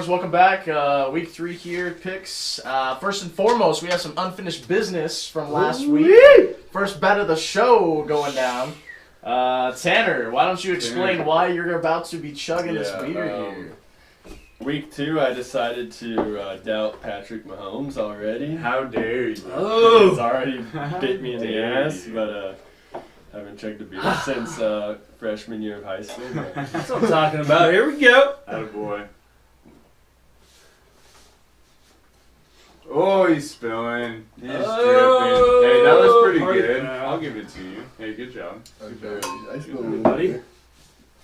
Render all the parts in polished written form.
Horns, welcome back. Week 3 here, picks. First and foremost, we have some unfinished business from last week. First bet of the show going down. Tanner, why don't you explain why you're about to be chugging this beer here? Week 2, I decided to doubt Patrick Mahomes already. How dare you? Oh! It's already bit me in the ass, but haven't checked a beer since freshman year of high school. That's what I'm talking about. Here we go. Attaboy. Oh, he's spilling. He's dripping. Hey, that was pretty good. I'll give it to you. Hey, good job. Okay. I spilled a little buddy. bit.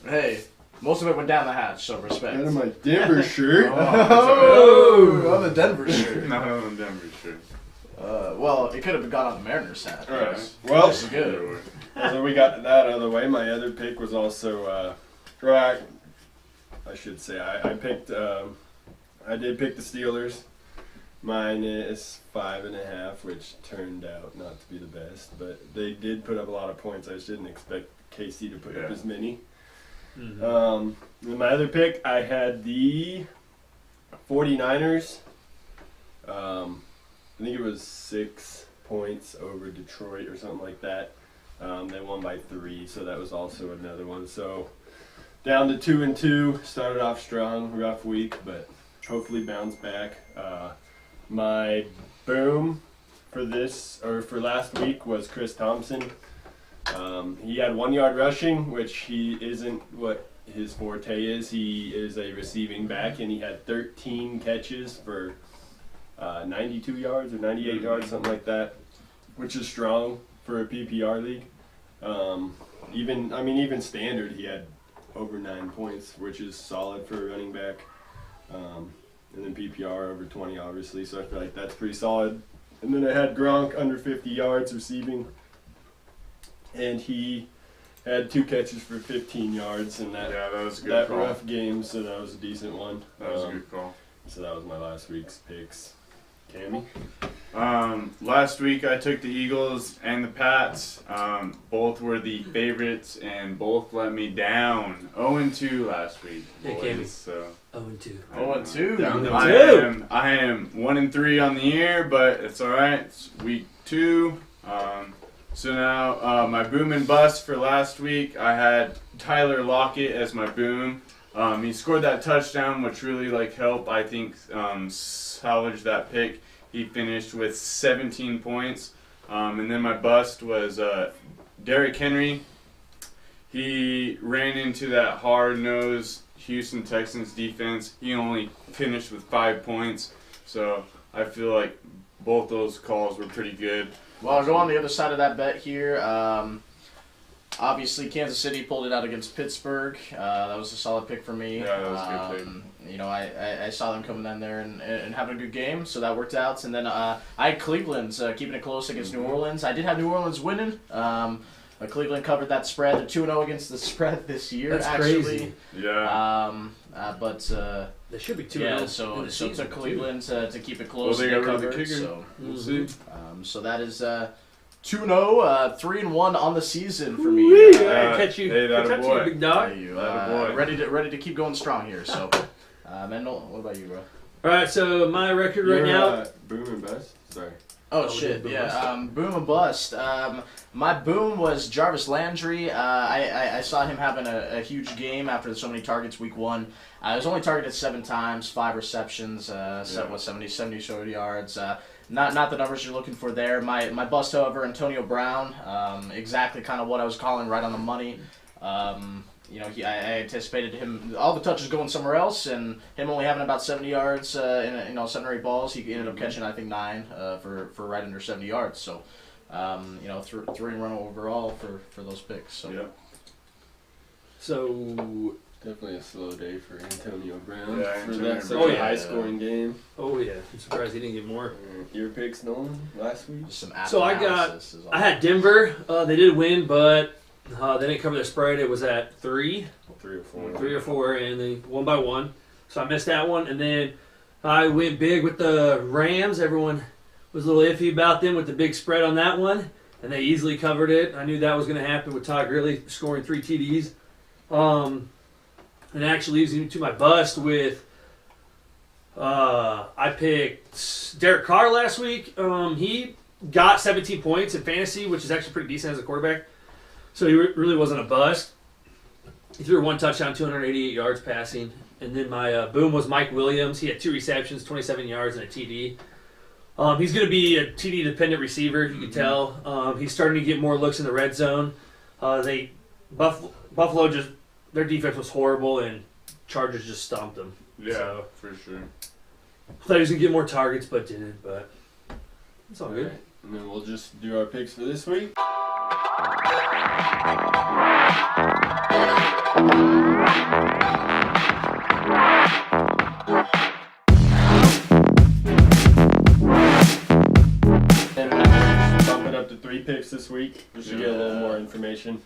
Hey, most of it went down the hatch, so respect. Out of my Denver shirt. Oh, on the Denver shirt. Not on the Denver shirt. Well, it could have gone on the Mariners hat. Alright. Well, This is good. so we got that out of the way. My other pick was also, I should say, I picked, I did pick the Steelers. Minus 5.5, which turned out not to be the best, but they did put up a lot of points. I just didn't expect KC to put up as many. In my other pick, I had the 49ers. I think it was 6 points over Detroit or something like that. They won by 3, so that was also another one. So down to 2-2. Started off strong, rough week, but hopefully bounce back. My boom for last week was Chris Thompson. He had 1 yard rushing, which he isn't what his forte is. He is a receiving back, and he had 13 catches for 92 yards or 98 yards, something like that, which is strong for a PPR league. Even standard, he had over 9 points, which is solid for a running back. And then PPR over 20, obviously, so I feel like that's pretty solid. And then I had Gronk under 50 yards receiving, and he had 2 catches for 15 yards in that was a good that call. rough game, so that was a decent one. That was a good call. So that was my last week's picks. Cammy? Last week I took the Eagles and the Pats. Both were the favorites and both let me down. 0-2 last week. Hey, boys, Cammy. so 0-2. 0-2. Down to I 2. am 1-3 on the year, but it's alright. It's week 2. So now my boom and bust for last week, I had Tyler Lockett as my boom. He scored that touchdown, which really helped, I think, salvage that pick. He finished with 17 points. And then my bust was Derrick Henry. He ran into that hard-nosed Houston Texans defense. He only finished with 5 points. So I feel like both those calls were pretty good. Well, I'll go on the other side of that bet here. Obviously, Kansas City pulled it out against Pittsburgh. That was a solid pick for me. Yeah, that was a good pick. You know, I saw them coming in there and having a good game, so that worked out. And then I had Cleveland keeping it close against New Orleans. I did have New Orleans winning. But Cleveland covered that spread. They're 2-0 against the spread this year. That's actually. crazy. Yeah. They should be 2-0. Yeah, so took Cleveland to keep it close. Well, they and got rid of the covered, kicker. so We'll see. so that is 2-0, 3-1 on the season for me. Woo-wee. Catch you, hey, that a catch you, boy. big dog. Thank you. Atta boy. Ready to keep going strong here. So, Mendel, what about you, bro? All right, so my record right now. Boom and bust? Sorry. Oh, Oh, shit, boom yeah. Boom and bust. My boom was Jarvis Landry. I saw him having a huge game after so many targets week 1. He was only targeted 7 times, 5 receptions, 70 short yards. Not the numbers you're looking for there. My bust, however, Antonio Brown. Exactly kind of what I was calling, right on the money. You know, I anticipated him, all the touches going somewhere else, and him only having about 70 yards in 7 or 8 balls. He ended up catching, I think, 9 for right under 70 yards. So, 3 run overall for those picks. So. Yeah. So, Definitely a slow day for Antonio Brown. Yeah, for Antonio that such Brown. a high-scoring game. oh yeah, I'm surprised he didn't get more. Your picks, Nolan, last week? Just some So I analysis is all. I had Denver. They did win, but they didn't cover the spread. It was at 3 3 or 4. 3 or 4, and they won by 1. So I missed that one, and then I went big with the Rams. Everyone was a little iffy about them with the big spread on that one, and they easily covered it. I knew that was going to happen with Todd Gurley scoring 3 TDs. And it actually leads me to my bust with I picked Derek Carr last week. He got 17 points in fantasy, which is actually pretty decent as a quarterback. So he really wasn't a bust. He threw 1 touchdown, 288 yards passing. And then my boom was Mike Williams. He had 2 receptions, 27 yards, and a TD. He's going to be a TD-dependent receiver, you can tell. He's starting to get more looks in the red zone. Buffalo just, their defense was horrible, and Chargers just stomped them. Yeah, So, for sure. thought he was going to get more targets, but didn't. But it's all good. Alright, and then we'll just do our picks for this week. And bump it up to 3 picks this week, just to get a little more information.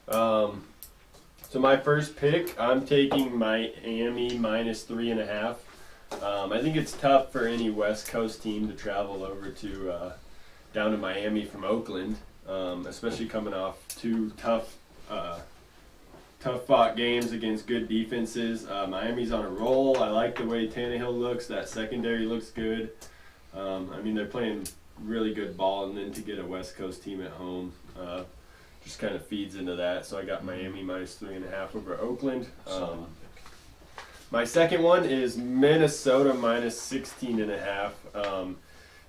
So my first pick, I'm taking Miami minus 3.5. I think it's tough for any West Coast team to travel over to down to Miami from Oakland, especially coming off 2 tough fought games against good defenses. Miami's on a roll. I like the way Tannehill looks. That secondary looks good. I mean, they're playing really good ball, and then to get a West Coast team at home just kind of feeds into that. So I got Miami minus 3.5 over Oakland. My second one is Minnesota minus 16.5.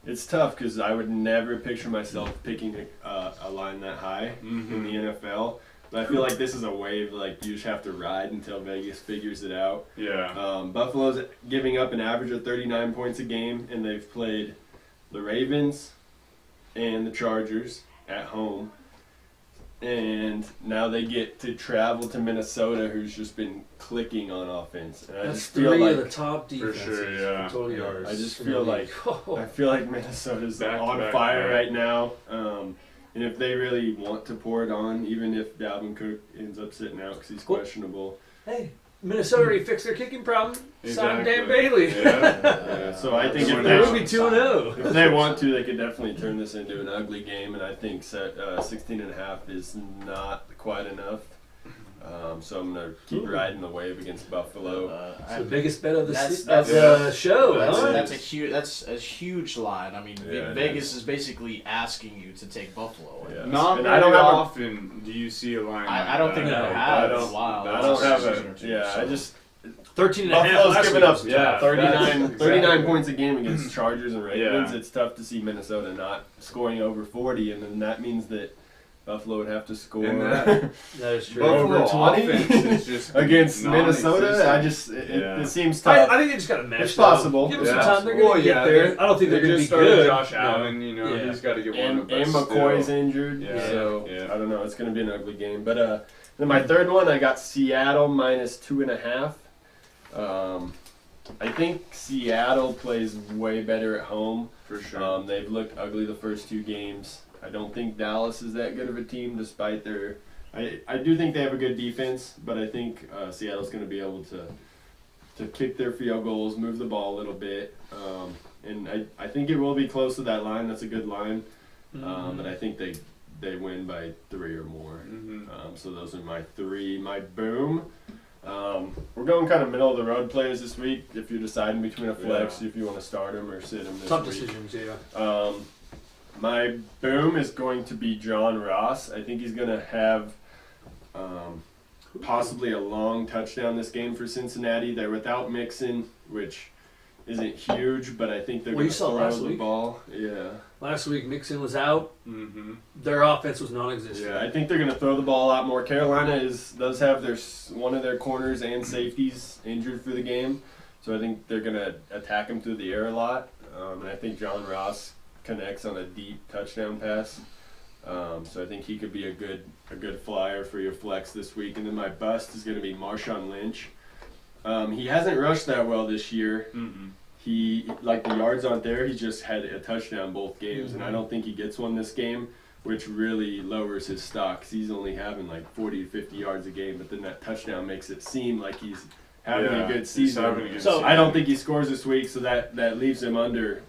It's tough because I would never picture myself picking a line that high in the NFL. But I feel like this is a wave like you just have to ride until Vegas figures it out. Yeah. Buffalo's giving up an average of 39 points a game, and they've played the Ravens and the Chargers at home. And now they get to travel to Minnesota, who's just been clicking on offense. And I That's just feel 3 like of the top defenses. sure, yeah. Total Yeah, yards. I just in the feel league. I feel like Minnesota's Back to on back fire back. right now. And if they really want to pour it on, even if Dalvin Cook ends up sitting out because he's Cool. questionable. Hey, Minnesota already fixed their kicking problem. Sign Dan Exactly. Bailey. Yeah. So I think Someone They else. would be 2-0. if they want to, they could definitely turn this into an ugly game. And I think 16.5 is not quite enough. So I'm going to keep riding the wave against Buffalo. It's the biggest bet of the That's- of the show. huh? That's a huge line. I mean, Yeah, it Vegas is basically asking you to take Buffalo. Yeah. Not And very I don't have a- often do you see a line like I don't think that. they No, have I in a don't- while. I don't have Season or a. two, Yeah, so. I just. 13 and a half. Buffalo's last giving week. up Yeah, 39 exactly. points a game against Chargers and Ravens. Yeah. It's tough to see Minnesota not scoring over 40, and then that means that Buffalo would have to score And that- That is true. Buffalo Buffalo 20 offense is just against Minnesota. non-existent. I just Yeah. it seems tough. I think they just got to mesh. It's though. possible. Give them Yeah. some time. They're going to get there. I don't think they're going to just be started good. Josh No. Allen, you know, Yeah. he's got to get one. and but McCoy's still. injured, Yeah. so Yeah. I don't know. It's going to be an ugly game. But then my third one, I got Seattle minus 2.5. I think Seattle plays way better at home. For sure. They've looked ugly the first 2 games. I don't think Dallas is that good of a team, despite their. I do think they have a good defense, but I think Seattle's going to be able to kick their field goals, move the ball a little bit, and I think it will be close to that line. That's a good line, but I think they win by 3 or more. Mhm. So those are my 3. My boom. We're going kind of middle of the road players this week. If you're deciding between a flex, if you want to start them or sit them this Tough week. decisions, yeah. My boom is going to be John Ross. I think he's going to have possibly a long touchdown this game for Cincinnati. They're without Mixon, which isn't huge, but I think they're Well, going you to saw throw last the week. ball. Yeah. Last week, Mixon was out. Mhm. Their offense was non-existent. Yeah, I think they're going to throw the ball a lot more. Carolina does have one of their corners and safeties injured for the game, so I think they're going to attack him through the air a lot. And I think John Ross connects on a deep touchdown pass, so I think he could be a good flyer for your flex this week. And then my bust is going to be Marshawn Lynch. He hasn't rushed that well this year. Mm-mm. The yards aren't there. He just had a touchdown both games, and I don't think he gets one this game, which really lowers his stock. 'Cause he's only having like 40 to 50 yards a game, but then that touchdown makes it seem like he's having a good season. Having a good So- season. I don't think he scores this week, so that leaves him under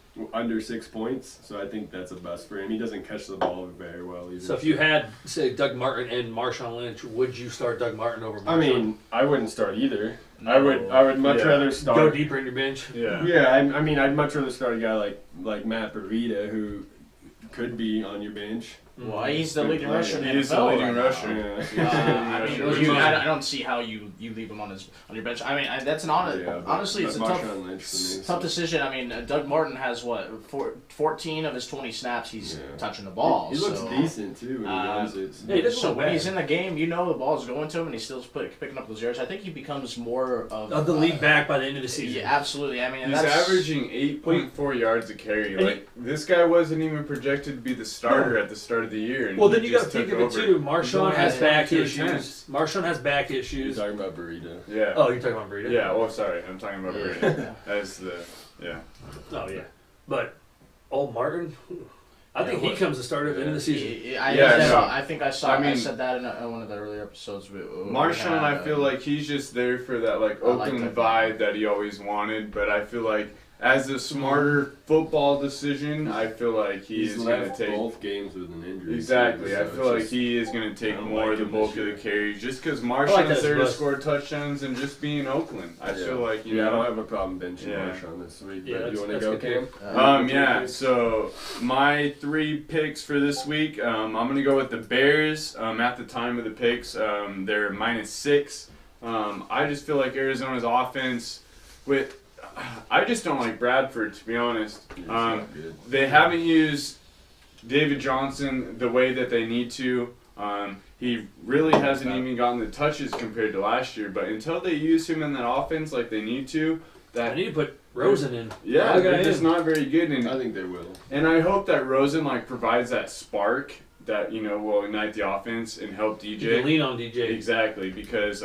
6 points. So I think that's a bust for him. He doesn't catch the ball very well either. So if you had, say, Doug Martin and Marshawn Lynch, would you start Doug Martin over Marshawn? I mean, I wouldn't start either. I would much Yeah. rather go start. deeper in your bench. Yeah. Yeah, I mean, I'd much rather start a guy like Matt Breida, who could be on your bench. Well, he's the Good leading player. rusher in the He's the NFL leading right now. rusher. Yeah. I mean, Rusher. I don't see how you leave him on your bench. I mean, that's an honest. Yeah, but- honestly, it's a but tough Marshawn Lynch for me, tough so- decision. I mean, Doug Martin has 14 of his 20 snaps. He's Yeah. touching the ball. He looks so, decent too when he runs it. Yeah, he doesn't So look when bad. he's in the game, you know the ball's going to him, and he's still picking up those yards. I think he becomes more of the lead back by the end of the season. Yeah, absolutely. I mean, He's that's averaging 8.4 yards a carry. And Like this guy wasn't even projected to be the starter at the start of the year. And Well, then he you got to just think took of it over. too. He's Marshawn only has had back 22 issues. attempts. Marshawn has back You're issues. talking about Burrito. Yeah. Oh, you're talking about Breida? Yeah. Oh, sorry. I'm talking about Yeah. Brady. As the yeah. Oh, yeah. But, Martin, I think Yeah, he comes the starter at the end of the season. I think I saw. I I mean- said that in one of the earlier episodes. Marshawn, I feel like he's just there for that like I like Oakland that. vibe that he always wanted. But I feel like as a smarter football decision, I feel like He's he's going to left take both games with an injury. exactly. too, I so feel it's like just- he is going to take I don't more like of the him bulk this of the year. carries just because like Marshawn's that there to bust. score touchdowns and just be in Oakland. I feel like you I don't know. have a problem benching Yeah. Marshawn this week. Yeah, but that's- you want to that's go, good Cam? Yeah, so my 3 picks for this week, I'm going to go with the Bears. At the time of the picks, they're -6. I just feel like Arizona's offense, I just don't like Bradford, to be honest. It's not good. They haven't used David Johnson the way that they need to. He really hasn't even gotten the touches compared to last year, but until they use him in that offense like they need to, I that need to put Rosen in. yeah, I got they're just him. not very good. And I think they will. and I hope that Rosen provides that spark that will ignite the offense and help You DJ. can lean on DJ. Exactly, because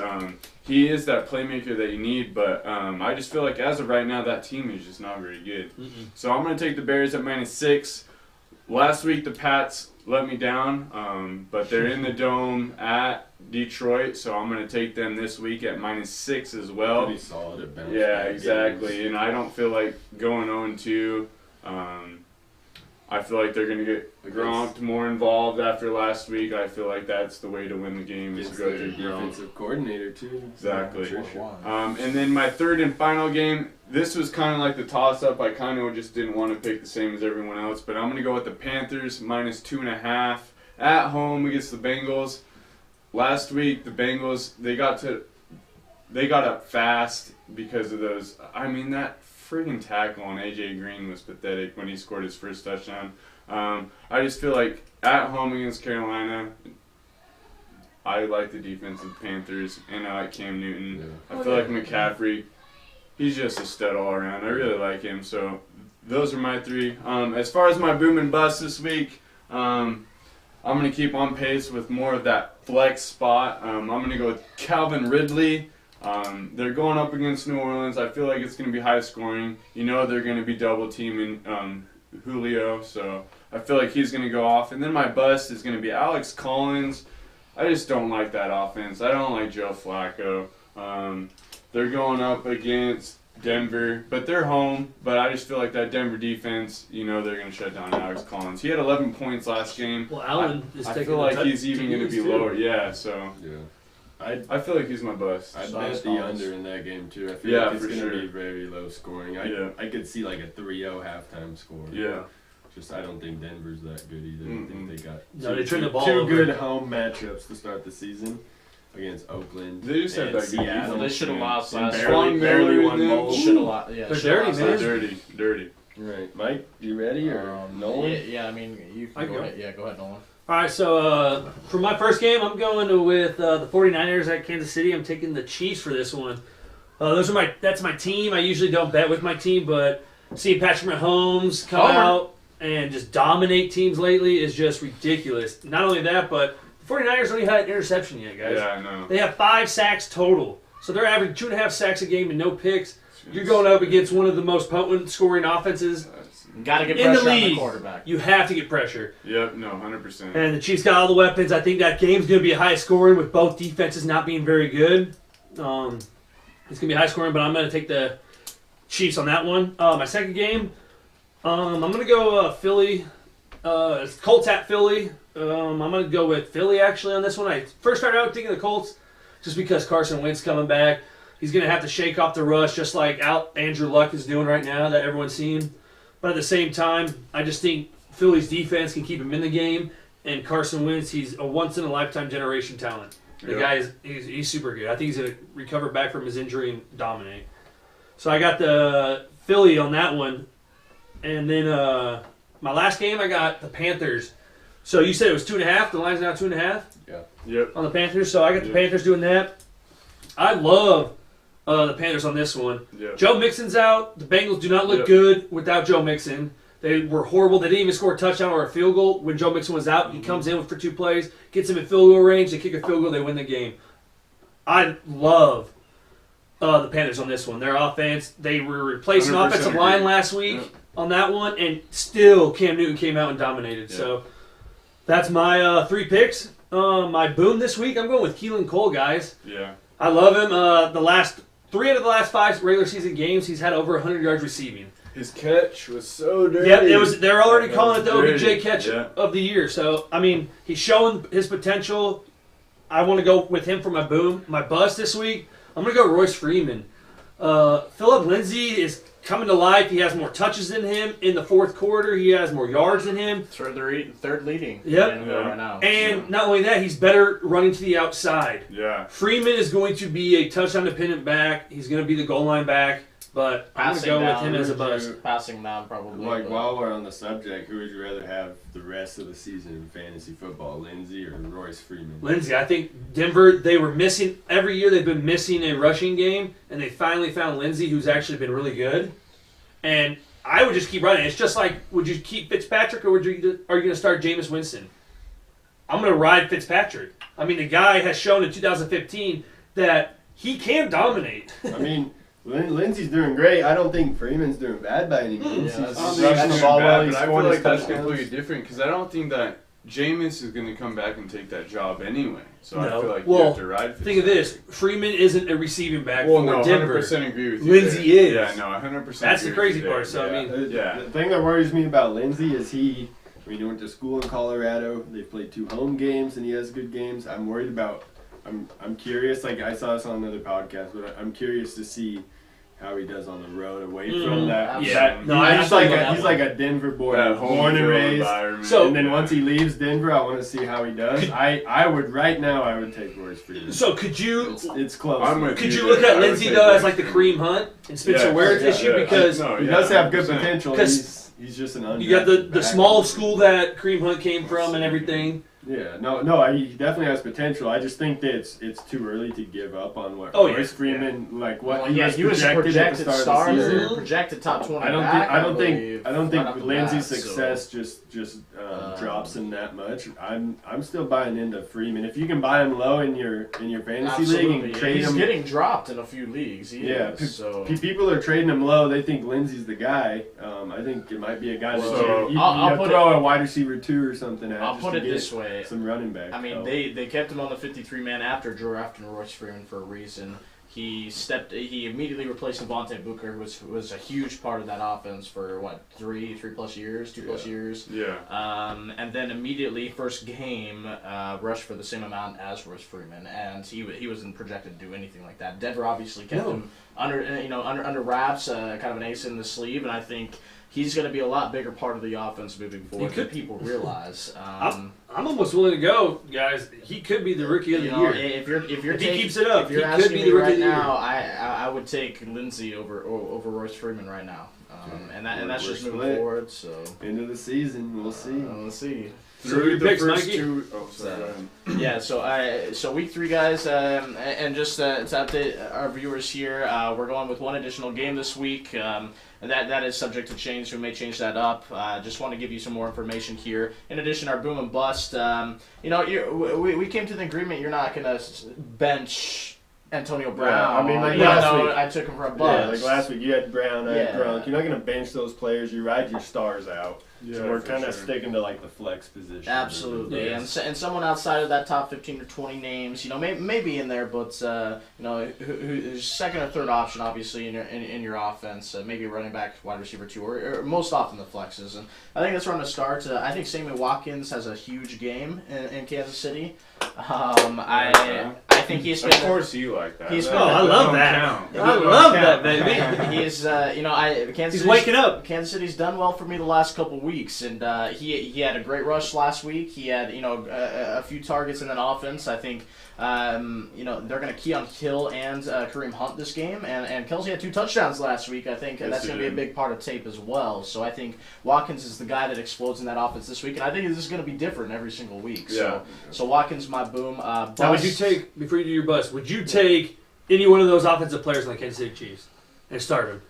he is that playmaker that you need. But I just feel like as of right now, that team is just not very good. Mm-mm. So I'm going to take the Bears at -6. Last week the Pats let me down, but they're in the Dome at Detroit, so I'm going to take them this week at -6 as well. Pretty solid at bounce Yeah, back exactly. games. And I don't feel like going 0-2. I feel like they're going to get Gronk more involved after last week. I feel like that's the way to win the game is Against to go their through Gronk. defensive coordinator too. Exactly. Patricia. And then my third and final game, this was kind of like the toss-up. I kind of just didn't want to pick the same as everyone else, but I'm going to go with the Panthers -2.5 at home against the Bengals. Last week, the Bengals, they got up fast because of those. I mean, that friggin' tackle on A.J. Green was pathetic when he scored his first touchdown. I just feel like at home against Carolina, I like the defense of the Panthers, and I like Cam Newton. Yeah. I feel like McCaffrey, he's just a stud all around. I really like him. So those are my 3. As far as my boom and bust this week, I'm going to keep on pace with more of that flex spot. I'm going to go with Calvin Ridley. They're going up against New Orleans. I feel like it's going to be high scoring. They're going to be double teaming Julio, so I feel like he's going to go off. And then my bust is going to be Alex Collins. I just don't like that offense. I don't like Joe Flacco. They're going up against Denver, but they're home. But I just feel like that Denver defense, they're going to shut down Alex Collins. He had 11 points last game. Well, Allen is I taking feel the like touch- he's even going to be too. lower. Yeah, so Yeah. I feel like he's my bust. I'd So bet it's the Collins. under in that game too. I feel Yeah, like it's for going to sure. be very low scoring. Yeah. I could see like a 3-0 halftime score. Yeah. Just I don't think Denver's that good either. I Mm-mm. think they got No, they turned the ball two over. good home matchups to start the season against Oakland. They just had and that good Seattle. defense. They should have lost And last Von week. Miller barely and won them. both. Should have lost. Yeah, They're shoulda dirty, lost man. last Dirty, dirty. Right, Mike, you ready or week. Nolan? Yeah, I mean, you I can go. go ahead. Yeah, go ahead, Nolan. All right, so for my first game, I'm going with the 49ers at Kansas City. I'm taking the Chiefs for this one. That's my team. I usually don't bet with my team, but seeing Patrick Mahomes come Homer. out and just dominate teams lately is just ridiculous. Not only that, but the 49ers only had an interception yet, guys. Yeah, I know. They have 5 sacks total. So they're averaging 2.5 sacks a game and no picks. You're going up against one of the most potent scoring offenses. Got to get In the pressure on the league. quarterback. You have to get pressure. Yep, no, 100%. And the Chiefs got all the weapons. I think that game's going to be high scoring with both defenses not being very good. It's going to be high scoring, but I'm going to take the Chiefs on that one. My second game, I'm going to go Philly. It's Colts at Philly. I'm going to go with Philly, actually, on this one. I first started out thinking the Colts just because Carson Wentz coming back. He's going to have to shake off the rush just like Andrew Luck is doing right now that everyone's seeing. But at the same time, I just think Philly's defense can keep him in the game. And Carson Wentz, he's a once-in-a-lifetime generation talent. The guy is he's super good. I think he's going to recover back from his injury and dominate. So I got the Philly on that one. And then my last game, I got the Panthers. So you said it was 2.5. The line's now 2.5? Yeah. Yep. On the Panthers. So I got the Panthers doing that. I love the Panthers on this one. Yep. Joe Mixon's out. The Bengals do not look good without Joe Mixon. They were horrible. They didn't even score a touchdown or a field goal when Joe Mixon was out. He comes in for 2 plays, gets him in field goal range. They kick a field goal. They win the game. I love the Panthers on this one. Their offense, they were replacing 100% offensive agree. line last week on that one, and still Cam Newton came out and dominated. Yeah. So that's my 3 picks. My boom this week, I'm going with Keelan Cole, guys. Yeah. I love him. The last 3 out of the last 5 regular season games, he's had over 100 yards receiving. His catch was so dirty. Yep, it was. They're already calling it the dirty. OBJ catch Yeah. of the year. So I mean, he's showing his potential. I want to go with him for my boom. My bust this week, I'm gonna go Royce Freeman. Philip Lindsay is coming to life. He has more touches than him in the fourth quarter. He has more yards than him. Third leading. Yep. in the NFL right now. And not only that, he's better running to the outside. Yeah. Freeman is going to be a touchdown-dependent back. He's going to be the goal line back. But I'm going to go with him as a bust. Passing down, probably. Like, but- while we're on the subject, who would you rather have the rest of the season in fantasy football, Lindsey or Royce Freeman? Lindsey, I think Denver, they were missing, every year they've been missing a rushing game, and they finally found Lindsey, who's actually been really good. And I would just keep running. It's just like, would you keep Fitzpatrick, or are you going to start Jameis Winston? I'm going to ride Fitzpatrick. I mean, the guy has shown in 2015 that he can dominate. I mean, Lindsey's doing great. I don't think Freeman's doing bad by any means. Yeah, He's that's- rushing the That's ball bad, well. He's but I feel scoring like his that's touchdowns. completely different because I don't think that Jameis is going to come back and take that job anyway. So I No. feel like Well, you have to ride. Think of this. Freeman isn't a receiving back Well, for no, Denver. 100% agree with you. Lindsey there. is. Yeah, no, 100%. That's the agree with crazy you there. part, so, I Yeah. mean- Yeah. The thing that worries me about Lindsey is he went to school in Colorado. They've played 2 home games, and he has good games. I'm worried about. I'm curious. Like, I saw this on another podcast, but I'm curious to see how he does on the road away from that. Yeah. that- No, I he's like absolutely a, love he's that like a Denver boy, That home born and field raised. environment. So- And then Yeah. once he leaves Denver, I want to see how he does. I would right now. I would take Royce Freeman. So could you It's close. I'm with Could you you look there. at I would Lindsey take though Royce as like the Freeman. Kareem Hunt and Spencer Yeah, Ware yeah, issue yeah. because No, he yeah, does have good 100%. potential. 'Cause He's just an undrafted you got the back. small school that Kareem Hunt came from and everything. Yeah, no, he definitely has potential. I just think that it's too early to give up on what Oh, yeah. Royce Freeman like what Well, yeah, he was a projected at the projected start of the starter, season. projected top 20 I don't back, think I don't believe, think I don't think right off the Lindsey's bat, so- success just drops him that much. I'm still buying into Freeman. If you can buy him low in your fantasy league Absolutely. and trade He's him. getting dropped in a few leagues. He Yeah, is, so. People are trading him low. They think Lindsey's the guy. I think it might be a guy So, that you I'll put throw a wide receiver 2 or something at. I'll just put to it get this way. some running back. I mean, help. they kept him on the 53-man after drafting Royce Freeman for a reason. He immediately replaced Devontae Booker, who was a huge part of that offense for what, 3+ years, 2+ years. Yeah. And then immediately first game rushed for the same amount as Royce Freeman, and he wasn't projected to do anything like that. Denver obviously kept him under wraps, kind of an ace in the sleeve, and I think he's going to be a lot bigger part of the offense moving forward than people realize. I'm almost willing to go, guys. He could be the rookie of the year. If you're If he keeps it up, if you're he could asking be me the rookie right of the year. now, I would take Lindsey over Royce Freeman right now, and that's We're just moving split. forward. So End of the season, we'll see. let's see. So Through your the picks, first Mikey? 2. Oh, sorry. go ahead. Yeah, so week 3, guys, and just to update our viewers here, we're going with one additional game this week. And that is subject to change. We may change that up. Just want to give you some more information here. In addition, our boom and bust. We came to the agreement you're not gonna bench Antonio Brown. I mean, like even last though week. I took him for a Yeah, bust. like last week you had Brown, I had Yeah. Gronk. You're not going to bench those players. You ride your stars out. Yeah, So we're for kind of sure. sticking to like the flex position. Absolutely, Yes. and someone outside of that top 15 or 20 names, maybe in there, but who's second or third option, obviously in your offense, maybe running back, wide receiver 2, or most often the flexes, and I think that's where I'm gonna start. I think Sammy Watkins has a huge game in Kansas City. I think he's Of been. course you like that. He's That- been- Oh, I that love don't that. count. I love that, baby. He's, Kansas He's City's- waking up. Kansas City's done well for me the last couple weeks, and he had a great rush last week. He had a few targets in that offense. I think they're going to key on Hill and Kareem Hunt this game, and Kelsey had 2 touchdowns last week. I think Yes, that's he going to be a did. big part of tape as well. So I think Watkins is the guy that explodes in that offense this week, and I think this is going to be different every single week. Yeah. So Watkins, my boom. Now, would you Bust- take, before you do your bust, would you take any one of those offensive players on the Kansas City Chiefs and start them?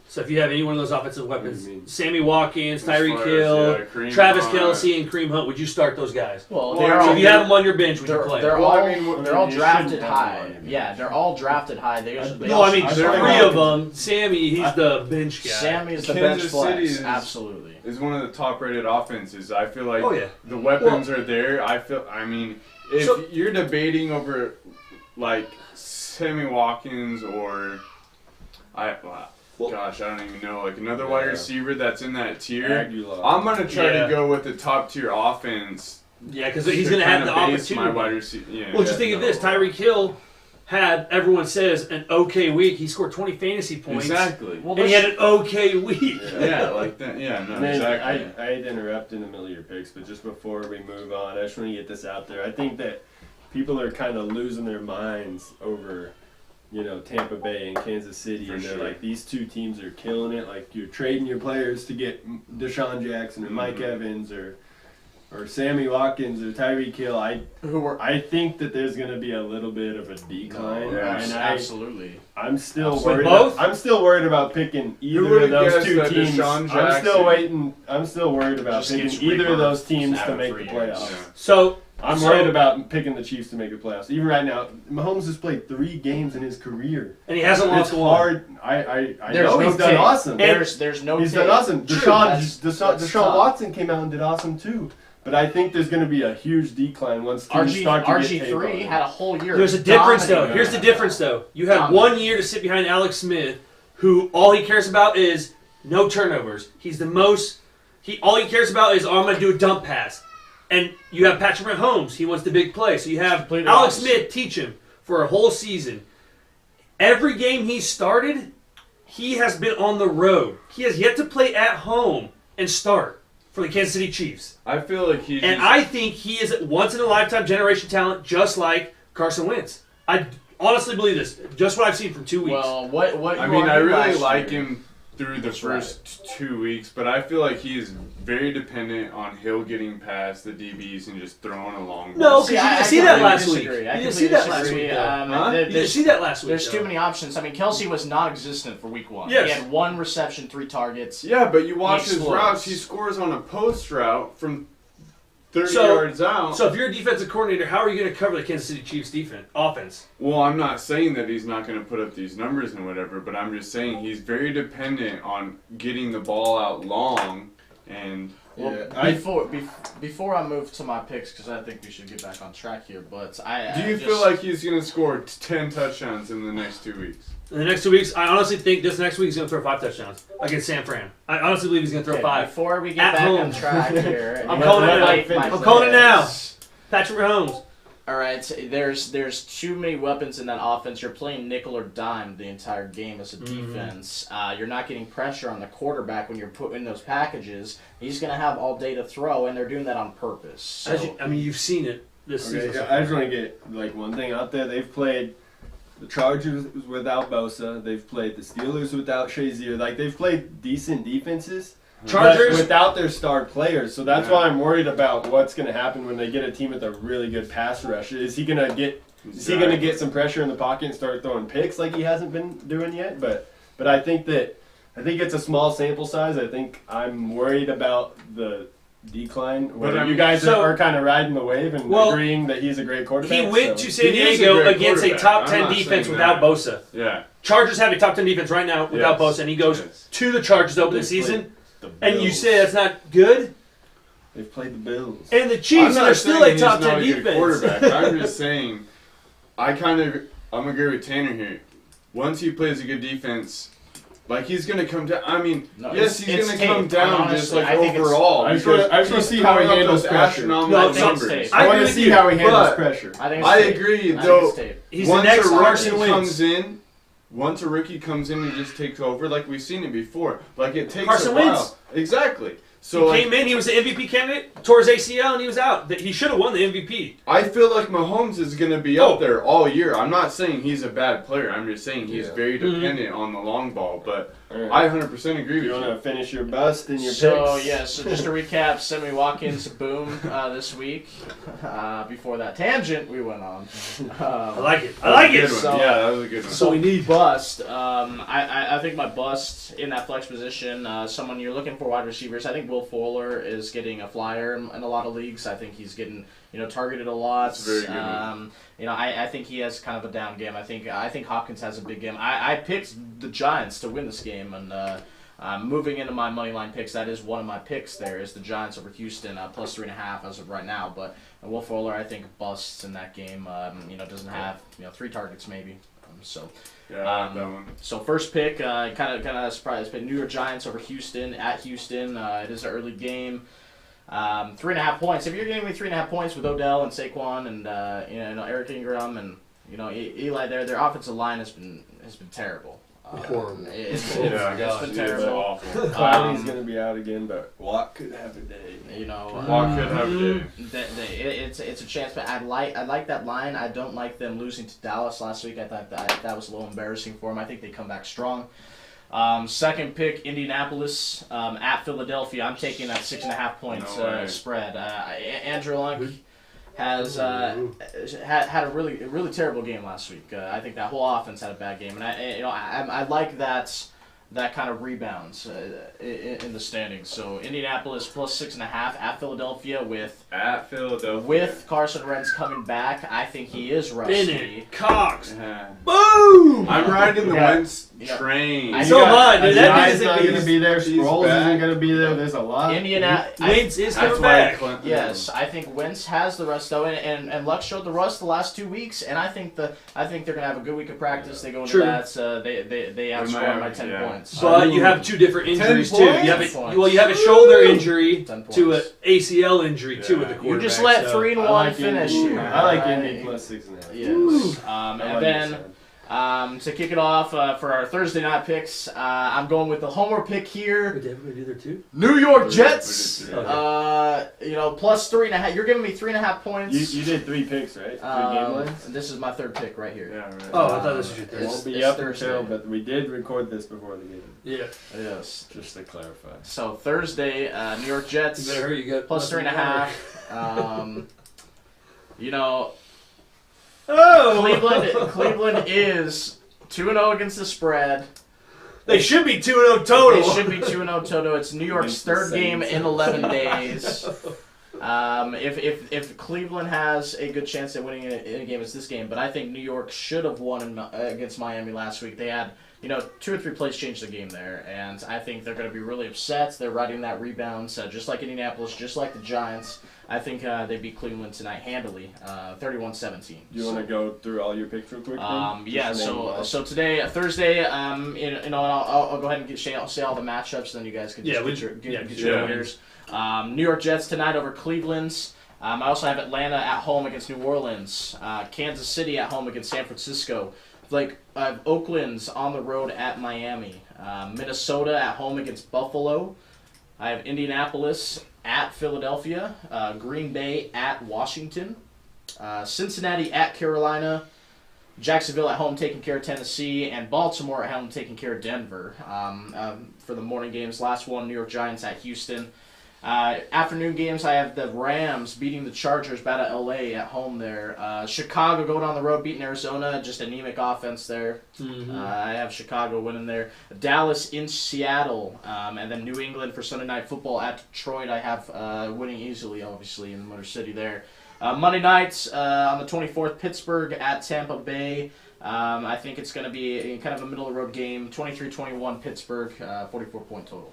So if you have any one of those offensive weapons, What do you mean? Sammy Watkins, As far Tyreek as, Hill, Kareem Travis Hunt. Kelce, and Kareem Hunt, would you start those guys? Well, Well, they're I So all if you have them on your bench, would you They're, play? they're Well, all I mean, they're all you drafted shouldn't have high. them on your Yeah, they're all drafted high. They No, I mean, I 3 thought- of them. Sammy, he's the bench guy. Sammy is the Kansas bench flex. City is- Absolutely. Is one of the top-rated offenses. I feel like Oh, yeah. the weapons are there. I mean, if So- you're debating over like Sammy Watkins or gosh, I don't even know, like another wide Yeah. receiver that's in that tier, Aguilar. I'm gonna try Yeah. to go with the top-tier offense. Yeah, because he's to going to have kinda the base my opportunity. wide receiver. Yeah. Well, just think of this. Tyreek Hill had, everyone says, an okay week. He scored 20 fantasy points. Exactly. Well, And he had an okay week. Yeah, like that. Yeah, no, Man, exactly. I hate to interrupt in the middle of your picks, but just before we move on, I just want to get this out there. I think that people are kind of losing their minds over, Tampa Bay and Kansas City, For and they're sure. like, these 2 teams are killing it. Like, you're trading your players to get Deshaun Jackson or Mike Mhm. Evans or Sammy Watkins or Tyreek Hill. I think that there's going to be a little bit of a decline, Yeah. and Absolutely. I'm still With worried. both? I'm still worried about picking Who either of would've those guessed 2 that teams. Deshaun I'm Jackson still waiting. I'm still worried about just picking gets either of those rebirthed teams to after make 3 the years. playoffs. Yeah. So, I'm So- worried about picking the Chiefs to make the playoffs. Even right now, Mahomes has played 3 games in his career. and he hasn't It's lost one. hard. I There's know no he's done tape. awesome. There's no. He's tape. done awesome. True, Deshaun that's Deshaun tough. Watson came out and did awesome too. But I think there's going to be a huge decline once teams start to get tape on RG3 it. had a whole year. There's a difference, though. dominating. Here's the difference, though. You have Dominating. 1 year to sit behind Alex Smith, who all he cares about is no turnovers. He's the most. All he cares about is, I'm going to do a dump pass. And you have Patrick Mahomes. He wants the big play. So you have Completely Alex opposite. Smith teach him for a whole season. Every game he started, he has been on the road. He has yet to play at home and start for the Kansas City Chiefs. I feel like he's And just, I think he is a once-in-a-lifetime generation talent, just like Carson Wentz. I honestly believe this. Just what I've seen from 2 weeks. Well, what I you mean, I argued really last like year- him through the That's first 2 weeks, but I feel like he is very dependent on Hill getting past the DBs and just throwing a long No, ball. because you didn't see that completely last week. disagree. You I didn't see completely that last disagree. week, though. Huh? there- You didn't see that last week. There's though. too many options. I mean, Kelsey was non-existent for week 1. Yes. He had 1 reception, 3 targets. Yeah, but you watch his explodes. routes, he scores on a post route from 30 So- yards out. So if you're a defensive coordinator, how are you going to cover the Kansas City Chiefs defense offense? Well, I'm not saying that he's not going to put up these numbers and whatever, but I'm just saying he's very dependent on getting the ball out long and Well, Yeah, before I move to my picks, because I think we should get back on track here, but do you feel like he's going to score 10 touchdowns in the next 2 weeks? In the next 2 weeks, I honestly think this next week he's going to throw 5 touchdowns against San Fran. I honestly believe he's going to throw 5. Before we get At back home. on track here, I'm calling it now. I'm calling it now. Patrick Mahomes. All right, there's too many weapons in that offense. You're playing nickel or dime the entire game as a defense. You're not getting pressure on the quarterback when you're put in those packages. He's going to have all day to throw, and they're doing that on purpose. So, You've seen it this Okay, season. I just want to get one thing out there. They've played the Chargers without Bosa. They've played the Steelers without Shazier. They've played decent defenses. Chargers- but without their star players. So that's Yeah. why I'm worried about what's going to happen when they get a team with a really good pass rush. Is he going to get some pressure in the pocket and start throwing picks like he hasn't been doing yet? But I think it's a small sample size. I think I'm worried about the decline. Whether I you mean, guys so- are kind of riding the wave and Well, agreeing that he's a great quarterback. He went so. to San He is a Diego great against a quarterback. top I'm 10 not defense saying without that. Bosa. Yeah. Chargers have a top 10 defense right now without Yes. Bosa, and he goes Yes. to the Chargers to open the They season. played The And you Bills. say that's not good? They've played the Bills. And the I'm Chiefs not are still saying a he's top not 10 a good defense. quarterback. I'm just saying, I'm agree with Tanner here. Once he plays a good defense, like he's gonna come down. I mean, No, yes, it's he's gonna tape. come down Honestly, just like I think it's- overall. I just wanna- because I just wanna he's see how he throwing up handles those pressure. astronomical No, I think it's numbers. tape. I I want agree to with see you, how he handles but- pressure. I think it's I tape. agree, I think though. it's tape. He's the Once next a Carson rookie Wentz. comes in, once a rookie comes in and just takes over, like we've seen it before. Like it takes Carson a while. Wentz. Exactly. He So like, came in, he was the MVP candidate, tore his ACL, and he was out. He should have won the MVP. I feel like Mahomes is going to be Oh. up there all year. I'm not saying he's a bad player. I'm just saying he's Yeah. very Mhm. dependent on the long ball. But All right. I 100% agree You with want you. to finish your bust and your So picks? yeah, so just to recap, Sammy Watkins boom this week. Before that tangent we went on. I like it. I like Good it. one. So- Yeah, that was a good one. So we need bust. I think my bust in that flex position, someone you're looking for wide receivers. I think Will Fuller is getting a flyer in a lot of leagues. I think he's getting targeted a lot. That's a very good one. I think he has kind of a down game. I think Hopkins has a big game. I picked the Giants to win this game, and moving into my money line picks, that is one of my picks. There is the Giants over Houston plus 3.5 as of right now. But Will Fuller, I think, busts in that game. Doesn't have 3 targets maybe. So. Yeah, I like that one. So first pick, kind of surprised, but New York Giants over Houston at Houston. It is an early game. 3.5 points. If you're giving me 3.5 points with Odell and Saquon and Eric Ingram and Eli, their offensive line has been terrible. Horrible. It's Yeah, been it's terrible. awful. Clowney's going to be out again, but Watt could have a day. Walk could have a day. It's a chance, but I like that line. I don't like them losing to Dallas last week. I thought that was a little embarrassing for them. I think they come back strong. Second pick, Indianapolis at Philadelphia. I'm taking that 6.5 points No way. spread. Andrew Luck has had a really terrible game last week. I think that whole offense had a bad game, and I like that kind of rebounds in the standings. So Indianapolis plus 6.5 at Philadelphia At Philadelphia. with Carson Wentz coming back. I think he is rusty. Bennett, Cox, Yeah. boom! I'm riding the Yeah. Wentz Yeah. train. I So am I, dude. That Guy's means not that going to be there. he's Sproles back. isn't going to be there. There's a lot. Indiana. Wentz is That's coming why back. Clinton. Yes, I think Wentz has the rust though, and Luck showed the rust the last 2 weeks, and I think they're gonna have a good week of practice. They go into True. that, they outscored by 10 yeah. points. But you have 2 different injuries too. points? You have Points. you have a shoulder injury 10 points. to an ACL injury too Yeah. with the You quarterback. just let so. 3 and I 1 like finish Indy. here. I like Indy plus 6.5. Yes. I And like then it, to kick it off for our Thursday night picks, I'm going with the homer pick here. Did everybody do there too? New York We Jets. did too. Plus 3.5. You're giving me 3.5 points. You did 3 picks, right? 3 game lines? This is my third pick right here. Yeah, right. Oh, I thought this was your It third. It's- won't be it's up Thursday. until, but we did record this before the game, Yeah. Yes. just to clarify. So Thursday, New York You Jets better hurry. You got plus 3.5. Oh, Cleveland is 2-0 against the spread. They should be 2-0 total. They should be 2-0 total. It's New York's Against the third game Saints. in 11 days. If Cleveland has a good chance at winning in a game, it's this game. But I think New York should have won against Miami last week. They had 2 or 3 plays change the game there, and I think they're going to be really upset. They're riding that rebound, just like Indianapolis, just like the Giants. I think they beat Cleveland tonight handily, 31-17. You want to go through all your picks real quick? then? Yeah. Just name them all. So today, Thursday, I'll go ahead and say all the matchups, then you guys can just get your winners. New York Jets tonight over Cleveland. I also have Atlanta at home against New Orleans. Kansas City at home against San Francisco. Oakland's on the road at Miami. Minnesota at home against Buffalo. I have Indianapolis at Philadelphia. Green Bay at Washington. Cincinnati at Carolina. Jacksonville at home taking care of Tennessee, and Baltimore at home taking care of Denver. For the morning games, last one, New York Giants at Houston. Afternoon games, I have the Rams beating the Chargers back at LA at home there. Chicago going on the road beating Arizona, just anemic offense there. I have Chicago winning there. Dallas in Seattle, and then New England for Sunday Night Football at Detroit. I have winning easily, obviously, in Motor City there. Monday nights on the 24th, Pittsburgh at Tampa Bay. I think it's going to be kind of a middle-of-the-road game, 23-21 Pittsburgh, 44-point total.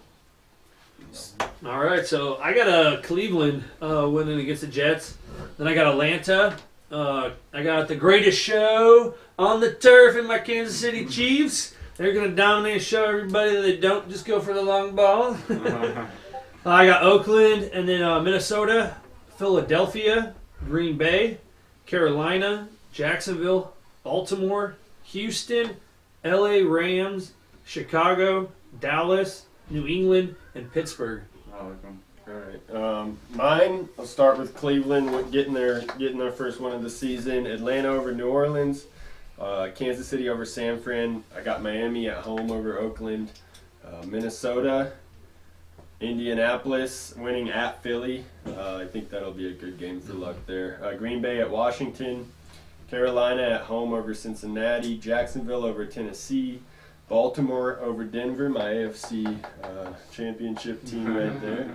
All right, so I got Cleveland winning against the Jets. Then I got Atlanta. I got the greatest show on the turf in my Kansas City Chiefs. They're going to dominate and show everybody that they don't just go for the long ball. I got Oakland, and then Minnesota, Philadelphia, Green Bay, Carolina, Jacksonville, Baltimore, Houston, LA Rams, Chicago, Dallas, New England, and Pittsburgh. I like 'em. All right. Mine. I'll start with Cleveland getting their first one of the season. Atlanta over New Orleans. Kansas City over San Fran. I got Miami at home over Oakland. Minnesota, Indianapolis winning at Philly. I think that'll be a good game for luck there. Green Bay at Washington. Carolina at home over Cincinnati. Jacksonville over Tennessee. Baltimore over Denver, my AFC championship team right there.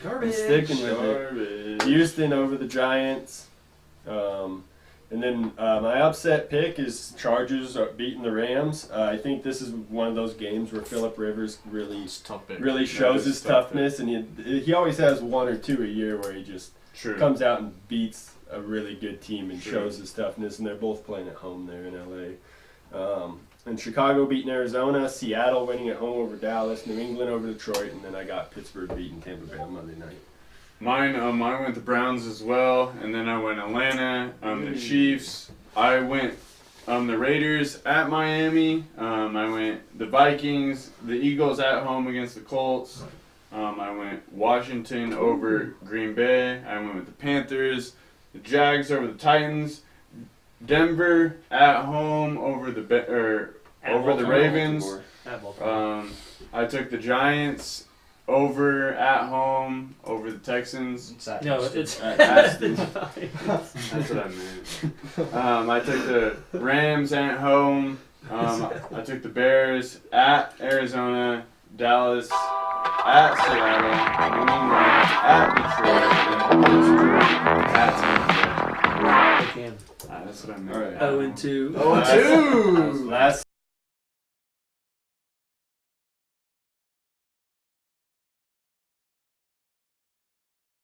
Garbage. Sticking with it. Houston over the Giants. And then my upset pick is Chargers beating the Rams. I think this is one of those games where Phillip Rivers really shows his toughness, and he always has one or two a year where he just comes out and beats a really good team and shows his toughness, and they're both playing at home there in LA. And Chicago beating Arizona, Seattle winning at home over Dallas, New England over Detroit, and then I got Pittsburgh beating Tampa Bay on Monday night. Mine went the Browns as well, and then I went Atlanta, the Chiefs. I went the Raiders at Miami. I went the Vikings, the Eagles at home against the Colts. I went Washington over Green Bay. I went with the Panthers, the Jags over the Titans, Denver at home over the Ravens. At Baltimore. I took the Giants over at home over the Texans. No, it's That's what I meant. I took the Rams at home. I took the Bears at Arizona, Dallas at Seattle, New England at Detroit, and Pittsburgh at Tampa Bay. They can. That's what I meant. All right. 0-2. Oh, 2. Last